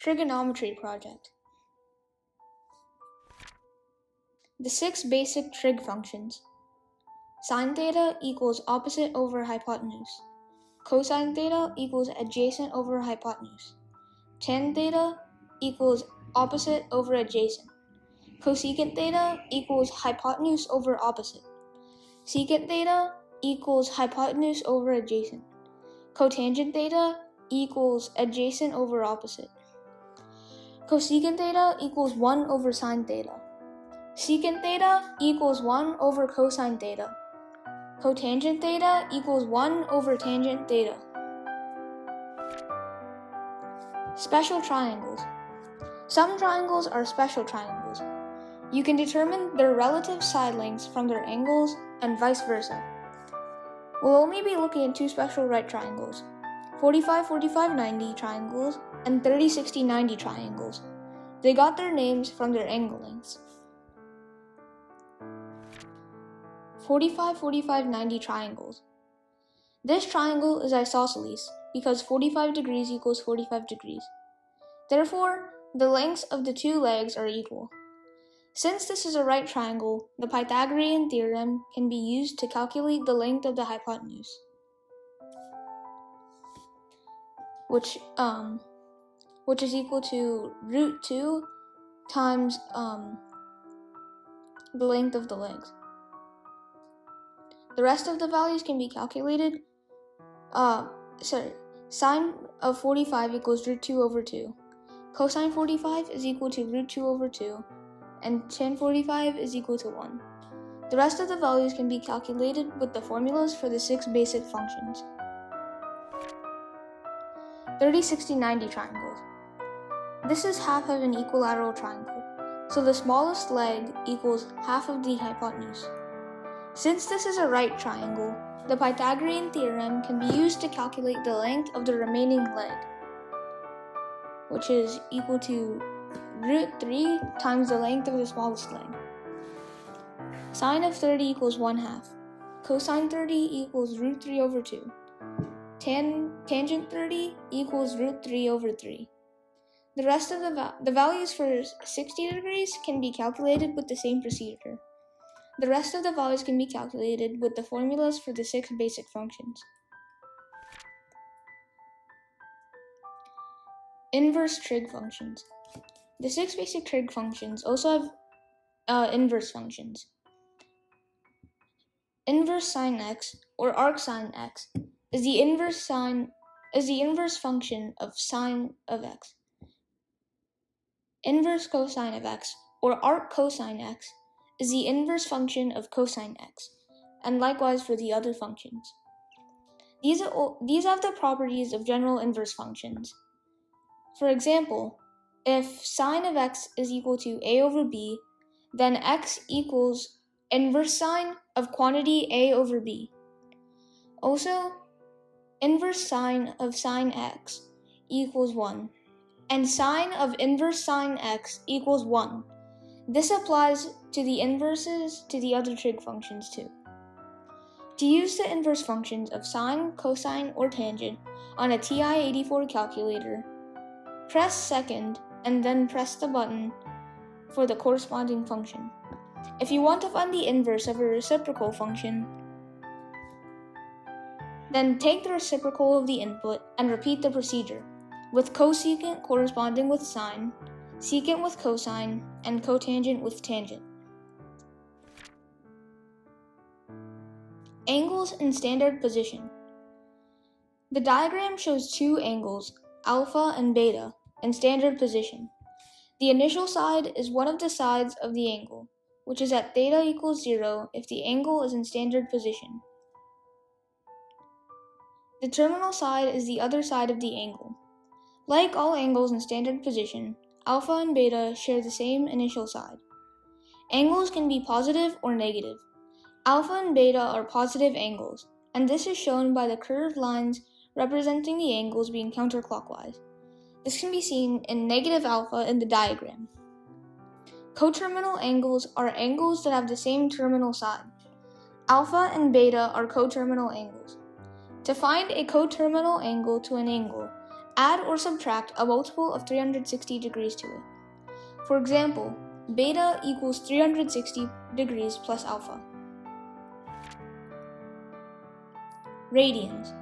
Trigonometry project. The 6 basic trig functions. Sine theta equals opposite over hypotenuse. Cosine theta equals adjacent over hypotenuse. Tan theta equals opposite over adjacent. Cosecant theta equals hypotenuse over opposite. Secant theta equals hypotenuse over adjacent. Cotangent theta equals adjacent over opposite. Cosecant theta equals 1 over sine theta. Secant theta equals 1 over cosine theta. Cotangent theta equals 1 over tangent theta. Special triangles. Some triangles are special triangles. You can determine their relative side lengths from their angles and vice versa. We'll only be looking at 2 special right triangles, 45-45-90 triangles and 30-60-90 triangles. They got their names from their angle lengths. 45-45-90 triangles. This triangle is isosceles because 45 degrees equals 45 degrees. Therefore, the lengths of the 2 legs are equal. Since this is a right triangle, the Pythagorean theorem can be used to calculate the length of the hypotenuse, which is equal to root 2 times the length of the legs. The rest of the values can be calculated. Sine of 45 equals root 2 over 2. Cosine 45 is equal to root 2 over 2. And tan 45 is equal to 1. The rest of the values can be calculated with the formulas for the 6 basic functions. 30-60-90 triangles. This is half of an equilateral triangle, so the smallest leg equals half of the hypotenuse. Since this is a right triangle, the Pythagorean theorem can be used to calculate the length of the remaining leg, which is equal to root 3 times the length of the smallest leg. Sine of 30 equals 1/2. Cosine 30 equals root 3 over 2. Tangent 30 equals root 3 over 3. The rest of the values for 60 degrees can be calculated with the same procedure. The rest of the values can be calculated with the formulas for the 6 basic functions. Inverse trig functions. The 6 basic trig functions also have inverse functions. Inverse sine x, or arcsine x, is the inverse function of sine of x. Inverse cosine of x, or arc cosine x, is the inverse function of cosine x, and likewise for the other functions. These have the properties of general inverse functions. For example, if sine of x is equal to a over b, then x equals inverse sine of quantity a over b. Also, inverse sine of sine x equals 1, and sine of inverse sine x equals 1. This applies to the inverses to the other trig functions too. To use the inverse functions of sine, cosine, or tangent on a TI-84 calculator, press second and then press the button for the corresponding function. If you want to find the inverse of a reciprocal function, then take the reciprocal of the input and repeat the procedure, with cosecant corresponding with sine, secant with cosine, and cotangent with tangent. Angles in standard position. The diagram shows 2 angles, alpha and beta, in standard position. The initial side is one of the sides of the angle, which is at theta equals 0 if the angle is in standard position. The terminal side is the other side of the angle. Like all angles in standard position, alpha and beta share the same initial side. Angles can be positive or negative. Alpha and beta are positive angles, and this is shown by the curved lines representing the angles being counterclockwise. This can be seen in negative alpha in the diagram. Coterminal angles are angles that have the same terminal side. Alpha and beta are coterminal angles. To find a coterminal angle to an angle, add or subtract a multiple of 360 degrees to it. For example, beta equals 360 degrees plus alpha. Radians.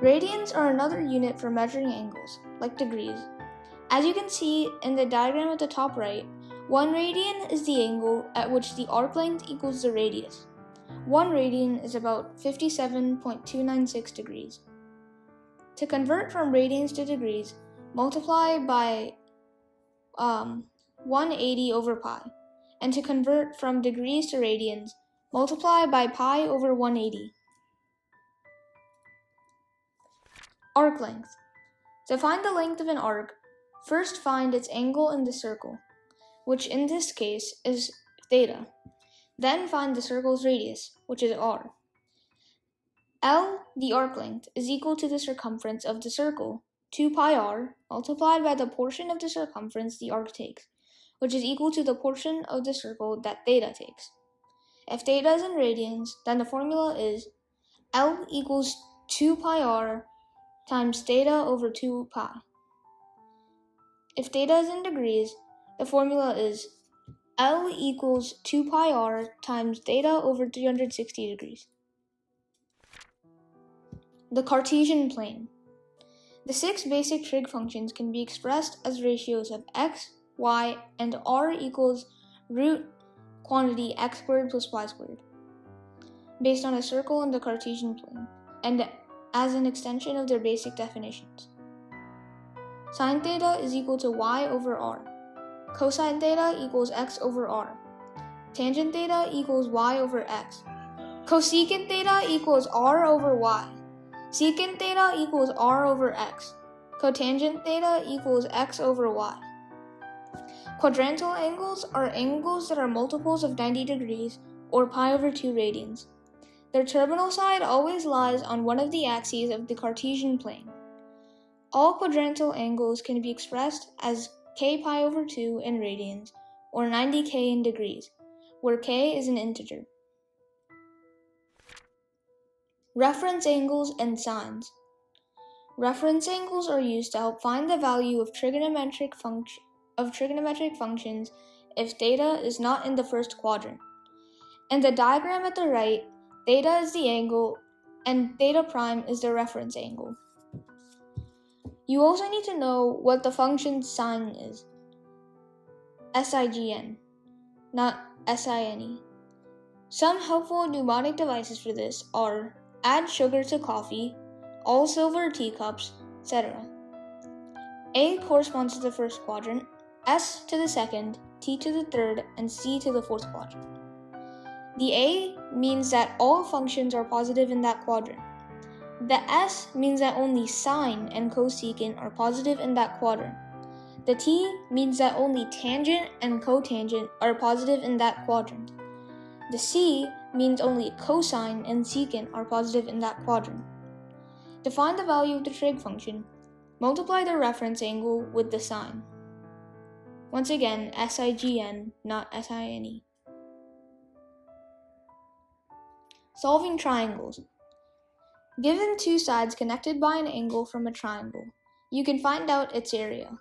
Radians are another unit for measuring angles, like degrees. As you can see in the diagram at the top right, 1 radian is the angle at which the arc length equals the radius. 1 radian is about 57.296 degrees. To convert from radians to degrees, multiply by 180 over pi. And to convert from degrees to radians, multiply by pi over 180. Arc length. To find the length of an arc, first find its angle in the circle, which in this case is theta. Then find the circle's radius, which is r. L, the arc length, is equal to the circumference of the circle, 2 pi r, multiplied by the portion of the circumference the arc takes, which is equal to the portion of the circle that theta takes. If theta is in radians, then the formula is L equals 2 pi r times theta over 2 pi. If theta is in degrees, the formula is L equals 2 pi r times theta over 360 degrees. The Cartesian plane. The 6 basic trig functions can be expressed as ratios of x, y, and r equals root quantity x squared plus y squared, based on a circle in the Cartesian plane, and as an extension of their basic definitions. Sine theta is equal to y over r. Cosine theta equals x over r. Tangent theta equals y over x. Cosecant theta equals r over y. Secant theta equals r over x. Cotangent theta equals x over y. Quadrantal angles are angles that are multiples of 90 degrees or pi over 2 radians. Their terminal side always lies on one of the axes of the Cartesian plane. All quadrantal angles can be expressed as k pi over 2 in radians or 90k in degrees, where k is an integer. Reference angles and sines. Reference angles are used to help find the value of trigonometric functions if theta is not in the first quadrant. In the diagram at the right, theta is the angle and theta prime is the reference angle. You also need to know what the function's sine is. SIGN, not SINE. Some helpful mnemonic devices for this are add sugar to coffee, all silver teacups, etc. A corresponds to the first quadrant, S to the second, T to the third, and C to the fourth quadrant. The A means that all functions are positive in that quadrant. The S means that only sine and cosecant are positive in that quadrant. The T means that only tangent and cotangent are positive in that quadrant. The C means only cosine and secant are positive in that quadrant. To find the value of the trig function, multiply the reference angle with the sine. Once again, SIGN, not SINE. Solving triangles. Given two sides connected by an angle from a triangle, you can find out its area.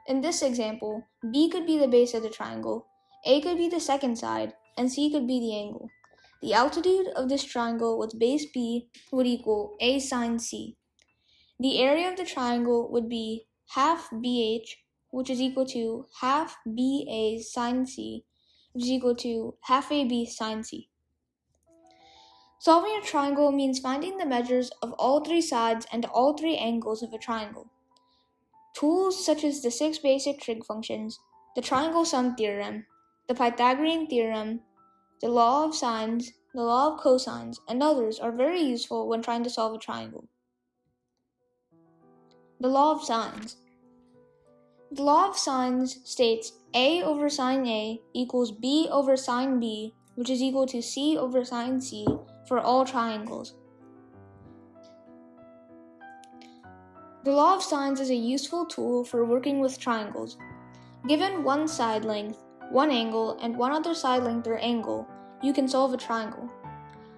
In this example, B could be the base of the triangle, A could be the second side, and C could be the angle. The altitude of this triangle with base B would equal A sine C. The area of the triangle would be half BH, which is equal to half BA sine C, which is equal to half AB sine C. Solving a triangle means finding the measures of all three sides and all three angles of a triangle. Tools such as the 6 basic trig functions, the triangle sum theorem, the Pythagorean theorem, the law of sines, the law of cosines, and others are very useful when trying to solve a triangle. The law of sines. The law of sines states A over sine A equals B over sine B, which is equal to C over sine C for all triangles. The law of sines is a useful tool for working with triangles. Given one side length, one angle, and one other side length or angle, you can solve a triangle.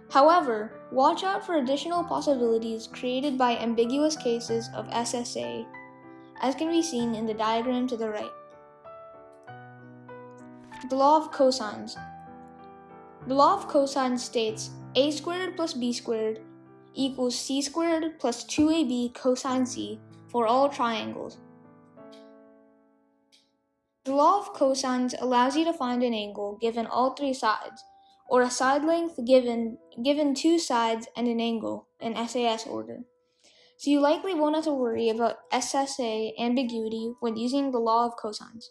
However, Watch out for additional possibilities created by ambiguous cases of SSA, as can be seen in the diagram to the right. The law of cosines. The law of cosines states a squared plus b squared equals c squared plus 2ab cosine c for all triangles. The law of cosines allows you to find an angle given all three sides, or a side length given two sides and an angle in SAS order. So you likely won't have to worry about SSA ambiguity when using the law of cosines.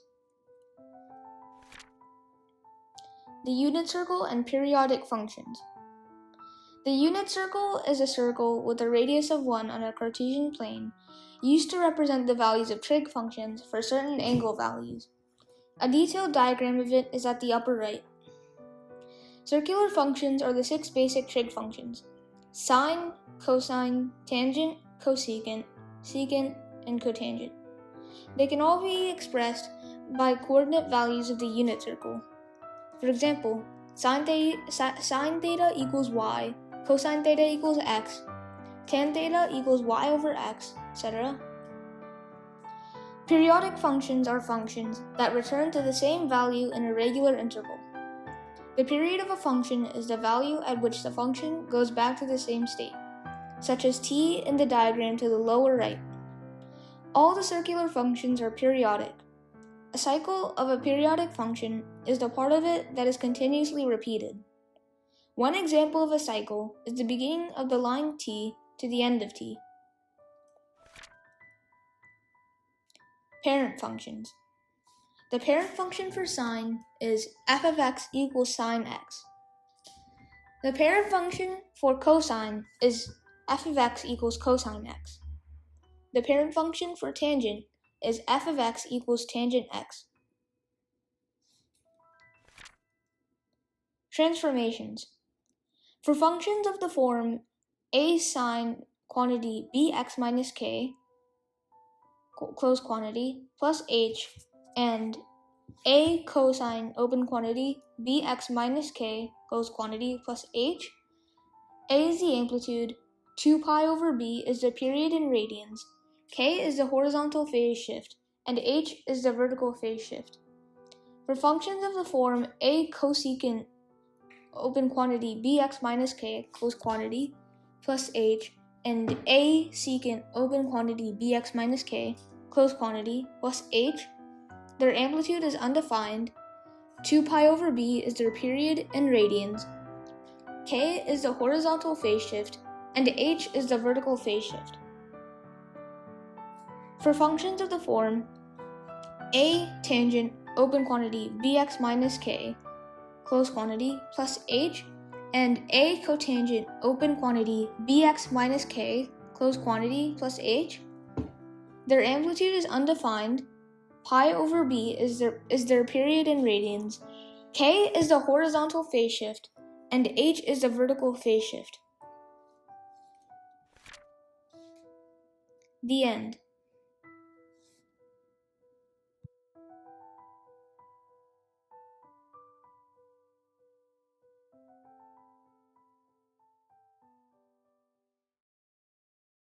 The unit circle and periodic functions. The unit circle is a circle with a radius of 1 on a Cartesian plane, used to represent the values of trig functions for certain angle values. A detailed diagram of it is at the upper right. Circular functions are the 6 basic trig functions: sine, cosine, tangent, cosecant, secant, and cotangent. They can all be expressed by coordinate values of the unit circle. For example, sine theta equals y, cosine theta equals x, tan theta equals y over x, etc. Periodic functions are functions that return to the same value in a regular interval. The period of a function is the value at which the function goes back to the same state, such as t in the diagram to the lower right. All the circular functions are periodic. A cycle of a periodic function is the part of it that is continuously repeated. One example of a cycle is the beginning of the line t to the end of t. Parent functions. The parent function for sine is f of x equals sine x. The parent function for cosine is f of x equals cosine x. The parent function for tangent is f of x equals tangent x. Transformations. For functions of the form a sine quantity bx minus k, close quantity, plus h, and a cosine open quantity bx minus k, close quantity, plus h, a is the amplitude, 2 pi over b is the period in radians, k is the horizontal phase shift, and h is the vertical phase shift. For functions of the form a cosecant open quantity bx minus k, close quantity, plus h, and a secant open quantity bx minus k, close quantity, plus h, their amplitude is undefined, 2 pi over b is their period in radians, k is the horizontal phase shift, and h is the vertical phase shift. For functions of the form a tangent open quantity bx minus k, close quantity, plus h, and a cotangent open quantity bx minus k, close quantity, plus h, their amplitude is undefined, pi over b is their period in radians, k is the horizontal phase shift, and h is the vertical phase shift. The end.